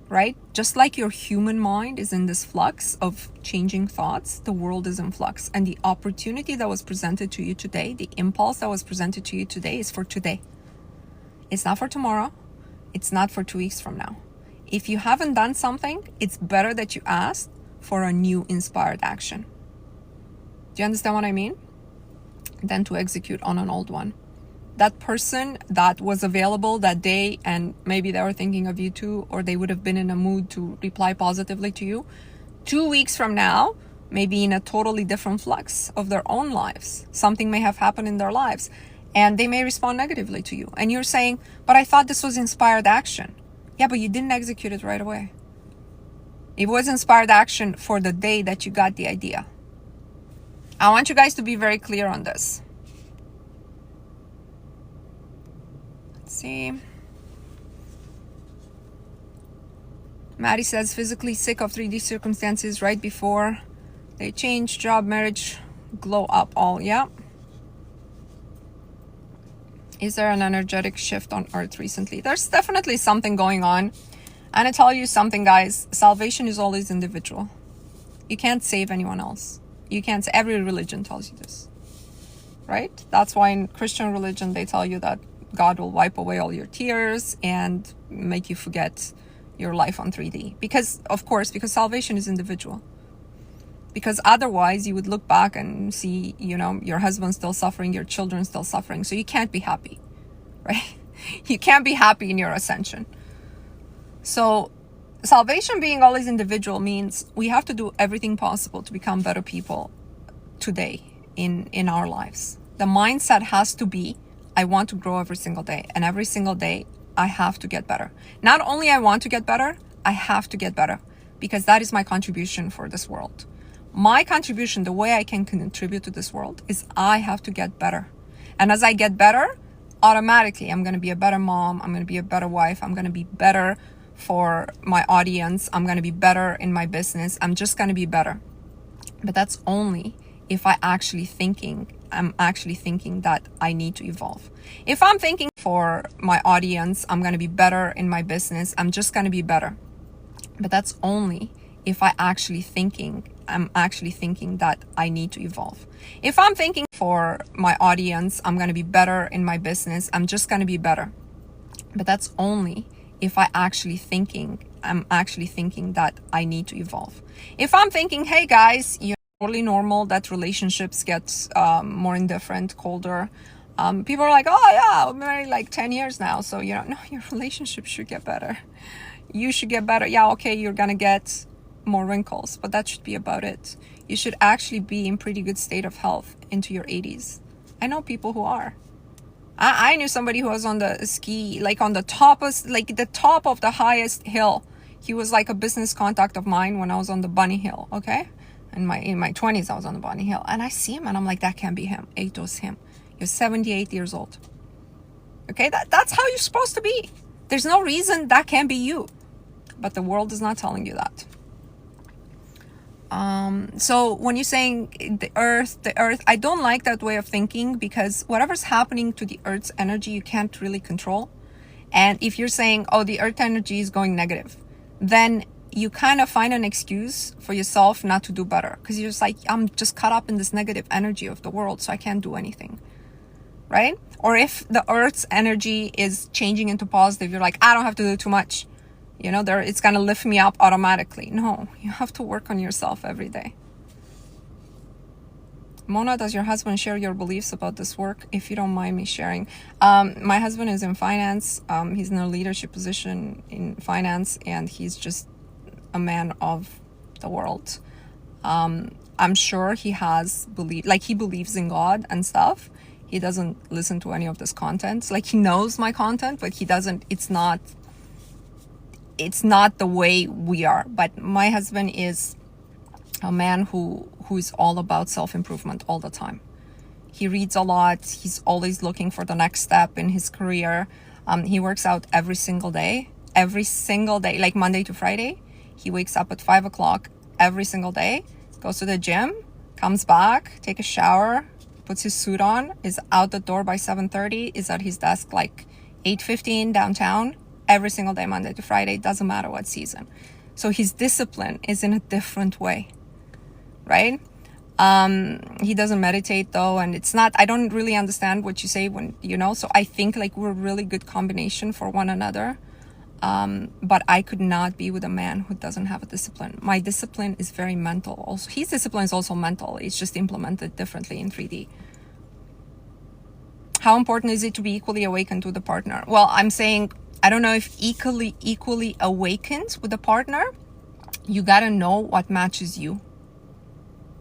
right? Just like your human mind is in this flux of changing thoughts, the world is in flux. And the opportunity that was presented to you today, the impulse that was presented to you today, is for today. It's not for tomorrow. It's not for 2 weeks from now. If you haven't done something, it's better that you ask for a new inspired action. Do you understand what I mean? Than to execute on an old one. That person that was available that day, and maybe they were thinking of you too, or they would have been in a mood to reply positively to you, 2 weeks from now, maybe in a totally different flux of their own lives. Something may have happened in their lives, and they may respond negatively to you. And you're saying, but I thought this was inspired action. Yeah, but you didn't execute it right away. It was inspired action for the day that you got the idea. I want you guys to be very clear on this. Let's see. Maddie says, physically sick of 3D circumstances right before they change, job, marriage, glow up all. Yeah. Is there an energetic shift on earth recently? There's definitely something going on. And I tell you something, guys, salvation is always individual. You can't save anyone else. You can't, every religion tells you this, right? That's why in Christian religion, they tell you that God will wipe away all your tears and make you forget your life on 3D. Because, of course, because salvation is individual. Because otherwise you would look back and see, you know, your husband still suffering, your children still suffering. So you can't be happy, right? You can't be happy in your ascension. So salvation being always individual means we have to do everything possible to become better people today in our lives. The mindset has to be, I want to grow every single day, and every single day I have to get better. Not only I want to get better, I have to get better, because that is my contribution for this world. My contribution, the way I can contribute to this world, is I have to get better. And as I get better, automatically I'm going to be a better mom, I'm going to be a better wife, I'm going to be better for my audience, I'm going to be better in my business, I'm just going to be better. But that's only if I'm actually thinking that I need to evolve. If I'm thinking for my audience, I'm going to be better in my business, I'm just going to be better. But that's only if I'm actually thinking that I need to evolve. If I'm thinking for my audience, I'm going to be better in my business, I'm just going to be better. But that's only if I'm actually thinking that I need to evolve. If I'm thinking, hey guys, you're totally normal that relationships get more indifferent, colder. People are like, oh yeah, I'm married like 10 years now. So, you know, no, your relationship should get better. You should get better. Yeah, okay, you're going to get more wrinkles, but that should be about it. You should actually be in pretty good state of health into your 80s. I know people who are. I knew somebody who was on the ski, like on the top of the highest hill. He was like a business contact of mine when I was on the bunny hill, okay? In my 20s, I was on the bunny hill. And I see him and I'm like, that can't be him. It was him. You're 78 years old. Okay, that's how you're supposed to be. There's no reason that can't be you. But the world is not telling you that. So when you're saying the earth, I don't like that way of thinking, because whatever's happening to the earth's energy, you can't really control. And if you're saying, oh, the earth energy is going negative, then you kind of find an excuse for yourself not to do better. Because you're just like, I'm just caught up in this negative energy of the world, so I can't do anything. Right? Or if the earth's energy is changing into positive, you're like, I don't have to do too much. You know, it's going to lift me up automatically. No, you have to work on yourself every day. Mona, does your husband share your beliefs about this work? If you don't mind me sharing. My husband is in finance. He's in a leadership position in finance, and he's just a man of the world. I'm sure he has he believes in God and stuff. He doesn't listen to any of this content. Like, he knows my content, but he doesn't, it's not the way we are. But my husband is a man who is all about self-improvement all the time. He reads a lot. He's always looking for the next step in his career. He works out every single day, like Monday to Friday. He wakes up at 5 o'clock every single day, goes to the gym, comes back, take a shower, puts his suit on, is out the door by 7:30, is at his desk like 8:15 downtown, every single day, Monday to Friday, doesn't matter what season. So his discipline is in a different way, right? He doesn't meditate though, and I don't really understand what you say when, so I think like we're a really good combination for one another. But I could not be with a man who doesn't have a discipline. My discipline is very mental. Also, his discipline is also mental. It's just implemented differently in 3D. How important is it to be equally awakened to the partner? Well, I'm saying, I don't know if equally awakened with a partner. You gotta know what matches you.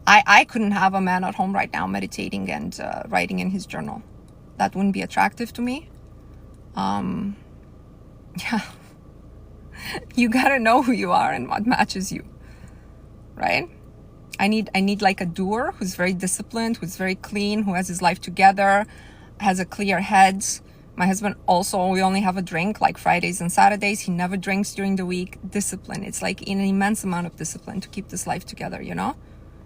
I couldn't have a man at home right now meditating and writing in his journal. That wouldn't be attractive to me. Yeah. You gotta know who you are and what matches you, right? I need like a doer who's very disciplined, who's very clean, who has his life together, has a clear head. My husband also, we only have a drink like Fridays and Saturdays. He never drinks during the week. Discipline. It's like an immense amount of discipline to keep this life together, you know?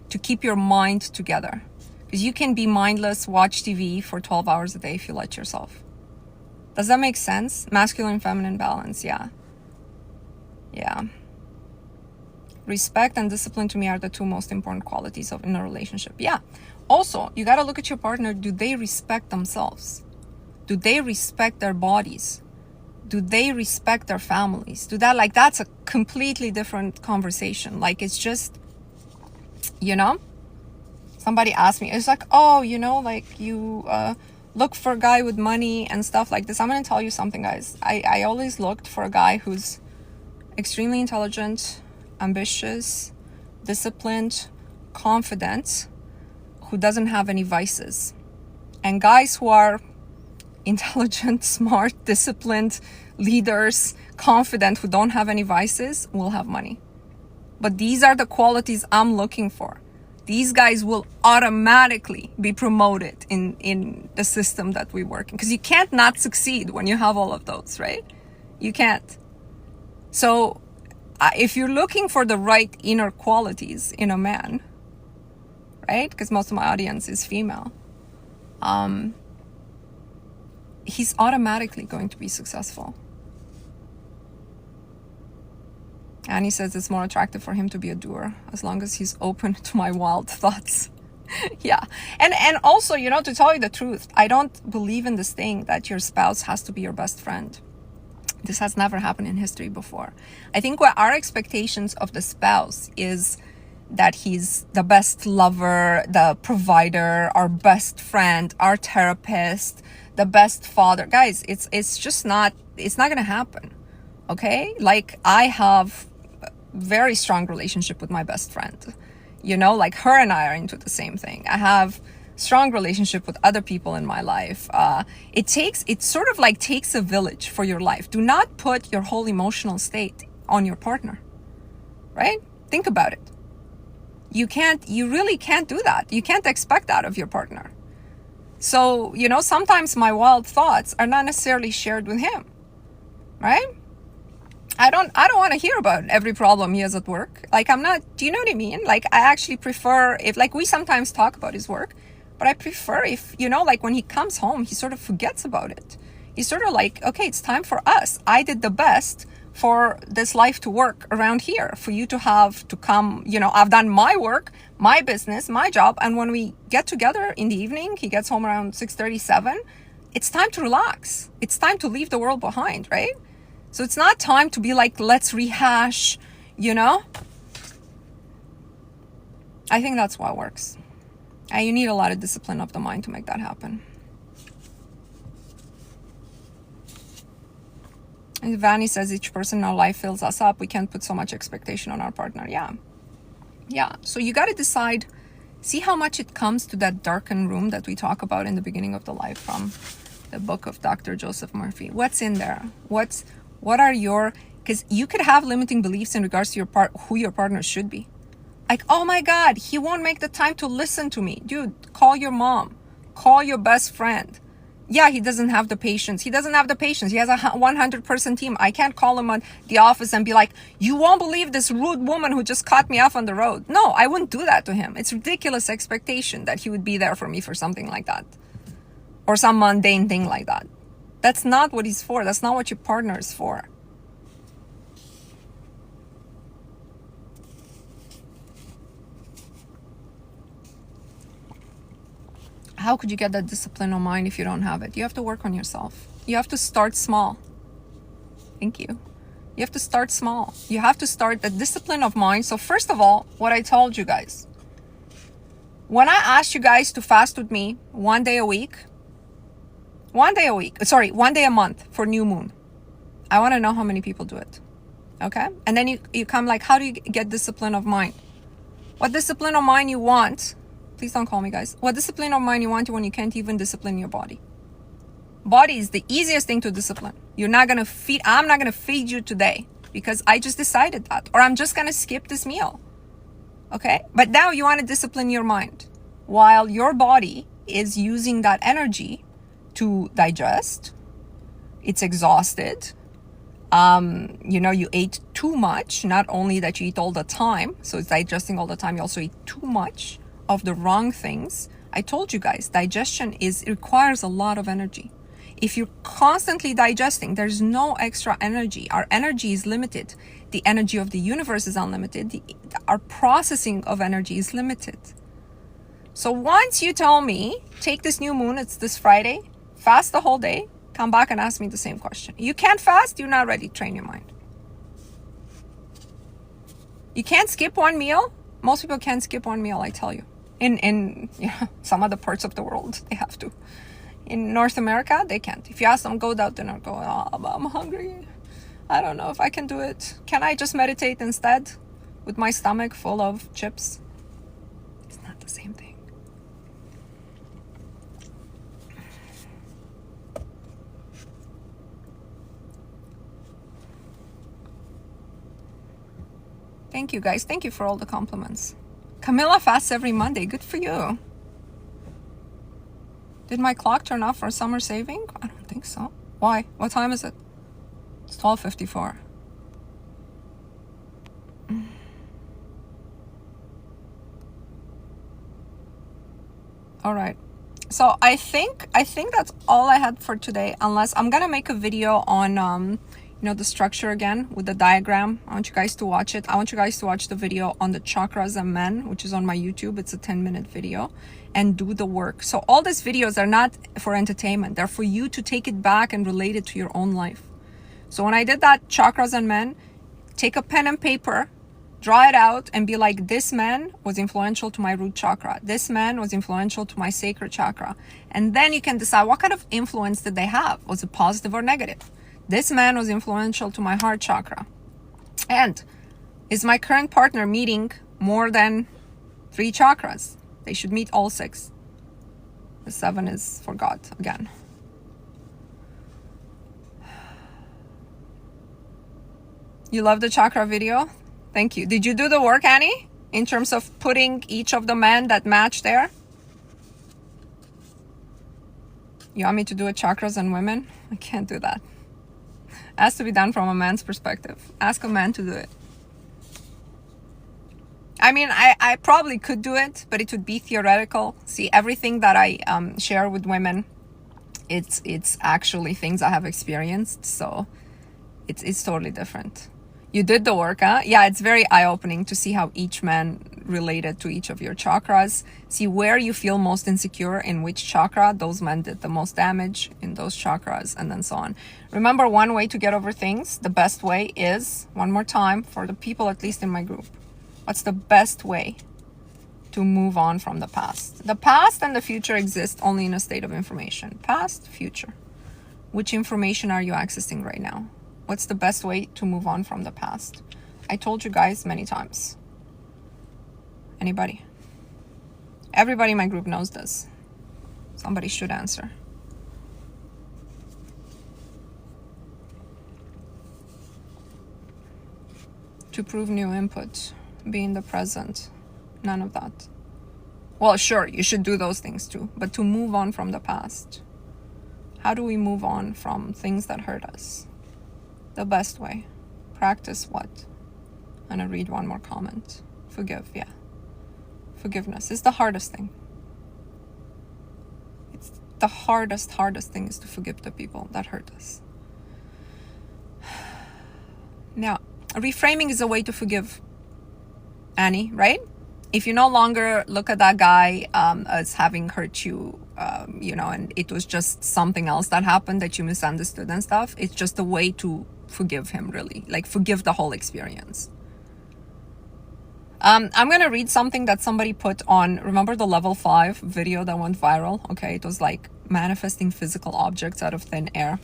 To keep your mind together. Because you can be mindless, watch TV for 12 hours a day if you let yourself. Does that make sense? Masculine and feminine balance, yeah. Yeah. Respect and discipline to me are the two most important qualities in a relationship. Yeah. Also, you got to look at your partner. Do they respect themselves? Do they respect their bodies? Do they respect their families? That's a completely different conversation. Like, it's just, you know, somebody asked me, it's like, oh, you know, like you look for a guy with money and stuff like this. I'm going to tell you something, guys. I always looked for a guy who's extremely intelligent, ambitious, disciplined, confident, who doesn't have any vices. And guys who are intelligent, smart, disciplined, leaders, confident, who don't have any vices, will have money. But these are the qualities I'm looking for. These guys will automatically be promoted in the system that we work in. Because you can't not succeed when you have all of those, right? You can't. So if you're looking for the right inner qualities in a man, right? Because most of my audience is female. He's automatically going to be successful. Annie says it's more attractive for him to be a doer, as long as he's open to my wild thoughts. Yeah. And also, you know, to tell you the truth, I don't believe in this thing that your spouse has to be your best friend. This has never happened in history before. I think what our expectations of the spouse is that he's the best lover, the provider, our best friend, our therapist, the best father. Guys, it's just not, it's not going to happen. Okay? Like, I have a very strong relationship with my best friend. You know, like her and I are into the same thing. I have strong relationship with other people in my life. It sort of like takes a village for your life. Do not put your whole emotional state on your partner, right? Think about it. You really can't do that. You can't expect that of your partner. So, you know, sometimes my wild thoughts are not necessarily shared with him, right? I don't want to hear about every problem he has at work. Like, I'm not, do you know what I mean? Like, I actually prefer if, like, we sometimes talk about his work, but I prefer if, you know, like when he comes home, he sort of forgets about it. He's sort of like, okay, it's time for us. I did the best for this life to work around here, for you to have to come, you know, I've done my work, my business, my job. And when we get together in the evening, he gets home around 6:37. It's time to relax. It's time to leave the world behind, right? So it's not time to be like, let's rehash, you know? I think that's what works. And you need a lot of discipline of the mind to make that happen. And Vanny says each person in our life fills us up. We can't put so much expectation on our partner. Yeah. Yeah. So you got to decide, see how much it comes to that darkened room that we talk about in the beginning of the life from the book of Dr. Joseph Murphy. What's in there? What are your, because you could have limiting beliefs in regards to who your partner should be. Like, oh my God, he won't make the time to listen to me. Dude, call your mom. Call your best friend. Yeah, he doesn't have the patience. He doesn't have the patience. He has a 100-person team. I can't call him on the office and be like, you won't believe this rude woman who just cut me off on the road. No, I wouldn't do that to him. It's ridiculous expectation that he would be there for me for something like that. Or some mundane thing like that. That's not what he's for. That's not what your partner is for. How could you get that discipline of mind if you don't have it? You have to work on yourself. You have to start small. Thank you. You have to start small. You have to start the discipline of mind. So first of all, what I told you guys, when I asked you guys to fast with me 1 day a week, 1 day a month for new moon, I want to know how many people do it. Okay? And then you come like, how do you get discipline of mind? What discipline of mind you want? Please don't call me, guys. What discipline of mind you want when you can't even discipline your body? Body is the easiest thing to discipline. I'm not going to feed you today because I just decided that. Or I'm just going to skip this meal. Okay? But now you want to discipline your mind while your body is using that energy to digest. It's exhausted. You ate too much. Not only that you eat all the time, so it's digesting all the time, you also eat too much of the wrong things. I told you guys, digestion requires a lot of energy. If you're constantly digesting, there's no extra energy. Our energy is limited. The energy of the universe is unlimited. Our processing of energy is limited. So once you tell me, take this new moon, it's this Friday, fast the whole day, come back and ask me the same question. You can't fast, you're not ready to train your mind. You can't skip one meal. Most people can't skip one meal, I tell you. In some other parts of the world, they have to. In North America, they can't. If you ask them, go without dinner, go, I'm hungry. I don't know if I can do it. Can I just meditate instead with my stomach full of chips? It's not the same thing. Thank you, guys. Thank you for all the compliments. Camilla fasts every Monday. Good for you. Did my clock turn off for summer saving? I don't think so. Why? What time is it? It's 12:54. All right. So I think that's all I had for today, unless I'm going to make a video on the structure again with the diagram. I want you guys to watch it. I want you guys to watch the video on the chakras and men, which is on my YouTube. It's a 10-minute video, and do the work. So all these videos are not for entertainment. They're for you to take it back and relate it to your own life. So when I did that chakras and men, take a pen and paper, draw it out and be like, this man was influential to my root chakra. This man was influential to my sacral chakra. And then you can decide what kind of influence did they have. Was it positive or negative? This man was influential to my heart chakra. And is my current partner meeting more than 3 chakras? They should meet all 6. The 7 is for God again. You love the chakra video? Thank you. Did you do the work, Annie? In terms of putting each of the men that match there? You want me to do it chakras and women? I can't do that. It has to be done from a man's perspective. Ask a man to do it. I mean, I probably could do it, but it would be theoretical. See, everything that I share with women, it's actually things I have experienced. So it's totally different. You did the work, huh? Yeah, it's very eye-opening to see how each man related to each of your chakras. See where you feel most insecure in which chakra. Those men did the most damage in those chakras, and then so on. Remember, one way to get over things, the best way is, one more time, for the people at least in my group, what's the best way to move on from the past? The past and the future exist only in a state of information. Past, future. Which information are you accessing right now? What's the best way to move on from the past? I told you guys many times. Anybody? Everybody in my group knows this. Somebody should answer. To prove new input, be in the present. None of that. Well, sure, you should do those things too, but to move on from the past. How do we move on from things that hurt us? The best way. Practice what? And I read one more comment. Forgive, yeah. Forgiveness is the hardest thing. It's the hardest thing is to forgive the people that hurt us. Now, reframing is a way to forgive, Annie, right? If you no longer look at that guy as having hurt you, and it was just something else that happened that you misunderstood and stuff. It's just a way to forgive him, really. Like, forgive the whole experience. I'm going to read something that somebody put on, remember the level 5 video that went viral? Okay, it was like manifesting physical objects out of thin air.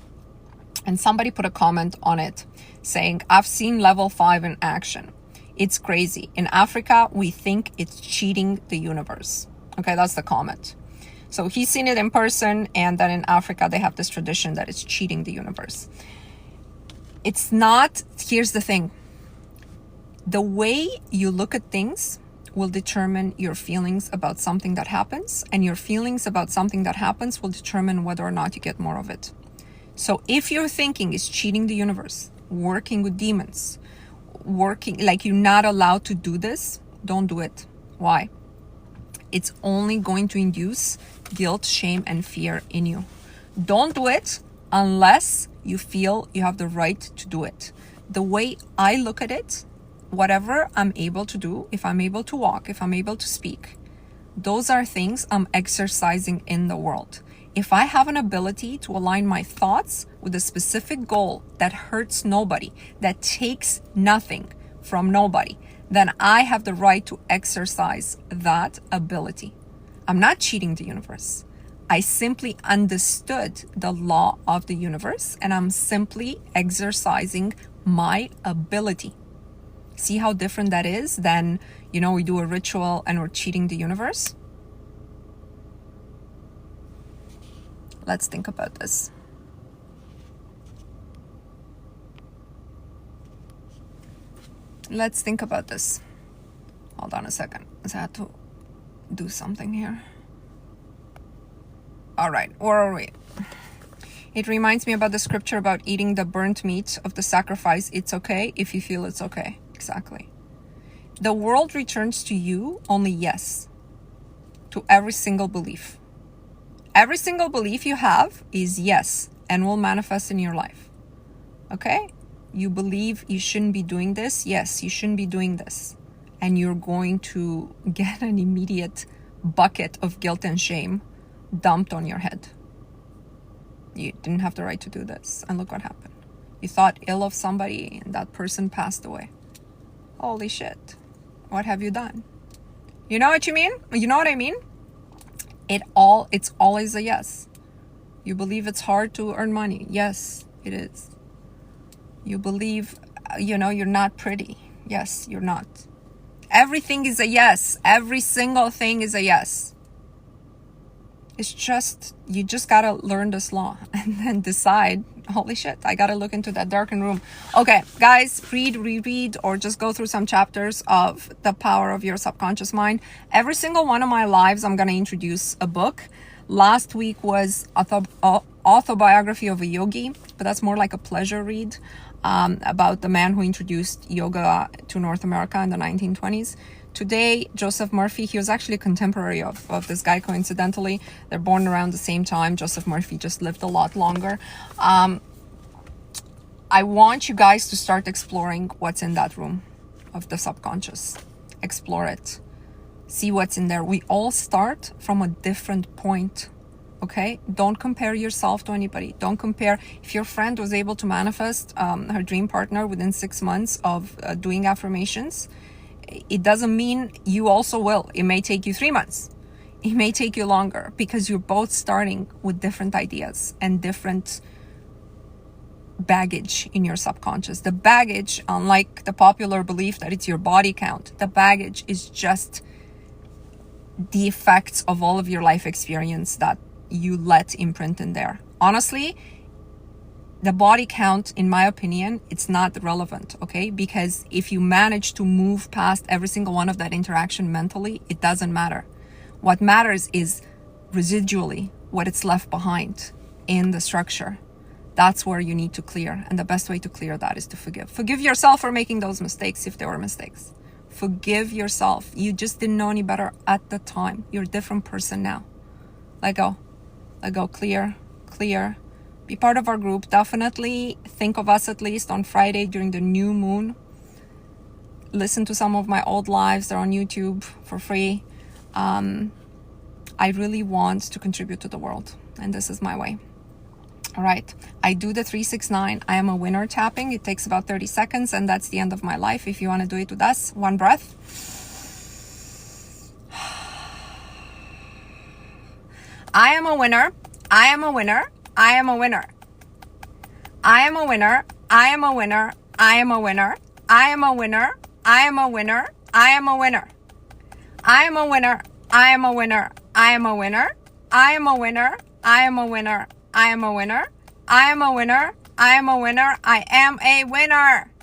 And somebody put a comment on it saying, I've seen level 5 in action. It's crazy. In Africa, we think it's cheating the universe. Okay, that's the comment. So he's seen it in person, and then in Africa, they have this tradition that it's cheating the universe. It's not, here's the thing. The way you look at things will determine your feelings about something that happens, and your feelings about something that happens will determine whether or not you get more of it. So if your thinking is cheating the universe, working with demons, working like you're not allowed to do this, don't do it. Why? It's only going to induce guilt, shame, and fear in you. Don't do it unless you feel you have the right to do it. The way I look at it, whatever I'm able to do, if I'm able to walk, if I'm able to speak, those are things I'm exercising in the world. If I have an ability to align my thoughts with a specific goal that hurts nobody, that takes nothing from nobody, then I have the right to exercise that ability. I'm not cheating the universe. I simply understood the law of the universe, and I'm simply exercising my ability. See how different that is than, we do a ritual and we're cheating the universe? Let's think about this. Let's think about this. Hold on a second. I have to do something here. All right, where are we? It reminds me about the scripture about eating the burnt meat of the sacrifice. It's okay if you feel it's okay. Exactly. The world returns to you only yes to every single belief. Every single belief you have is yes and will manifest in your life. Okay? You believe you shouldn't be doing this. Yes, you shouldn't be doing this. And you're going to get an immediate bucket of guilt and shame dumped on your head. You didn't have the right to do this. And look what happened. You thought ill of somebody and that person passed away. Holy shit. What have you done? You know what you mean? You know what I mean? It's always a yes. You believe it's hard to earn money. Yes, it is. You believe, you're not pretty. Yes, you're not. Everything is a yes. Every single thing is a yes. It's just, you just gotta learn this law and then decide, holy shit, I gotta look into that darkened room. Okay, guys, reread, or just go through some chapters of The Power of Your Subconscious Mind. Every single one of my lives, I'm gonna introduce a book. Last week was Autobiography of a Yogi, but that's more like a pleasure read about the man who introduced yoga to North America in the 1920s. Today, Joseph Murphy, he was actually a contemporary of this guy, coincidentally. They're born around the same time. Joseph Murphy just lived a lot longer. I want you guys to start exploring what's in that room of the subconscious. Explore it. See what's in there. We all start from a different point. Okay? Don't compare yourself to anybody. Don't compare. If your friend was able to manifest her dream partner within 6 months of doing affirmations, it doesn't mean you also will. It may take you 3 months. It may take you longer because you're both starting with different ideas and different baggage in your subconscious. The baggage, unlike the popular belief that it's your body count, the baggage is just the effects of all of your life experience that you let imprint in there. Honestly, the body count, in my opinion, it's not relevant, okay? Because if you manage to move past every single one of that interaction mentally, it doesn't matter. What matters is residually what it's left behind in the structure. That's where you need to clear. And the best way to clear that is to forgive. Forgive yourself for making those mistakes if they were mistakes. Forgive yourself. You just didn't know any better at the time. You're a different person now. Let go. Let go. Clear. Be part of our group. Definitely think of us at least on Friday during the new moon. Listen to some of my old lives. They're on YouTube for free. I really want to contribute to the world, and this is my way. All right, I do the 369. I am a winner tapping. It takes about 30 seconds, and that's the end of my life. If you want to do it with us, one breath. I am a winner. I am a winner. I am a winner. I am a winner. I am a winner. I am a winner. I am a winner. I am a winner. I am a winner. I am a winner. I am a winner. I am a winner. I am a winner. I am a winner. I am a winner. I am a winner. I am a winner. I am a winner.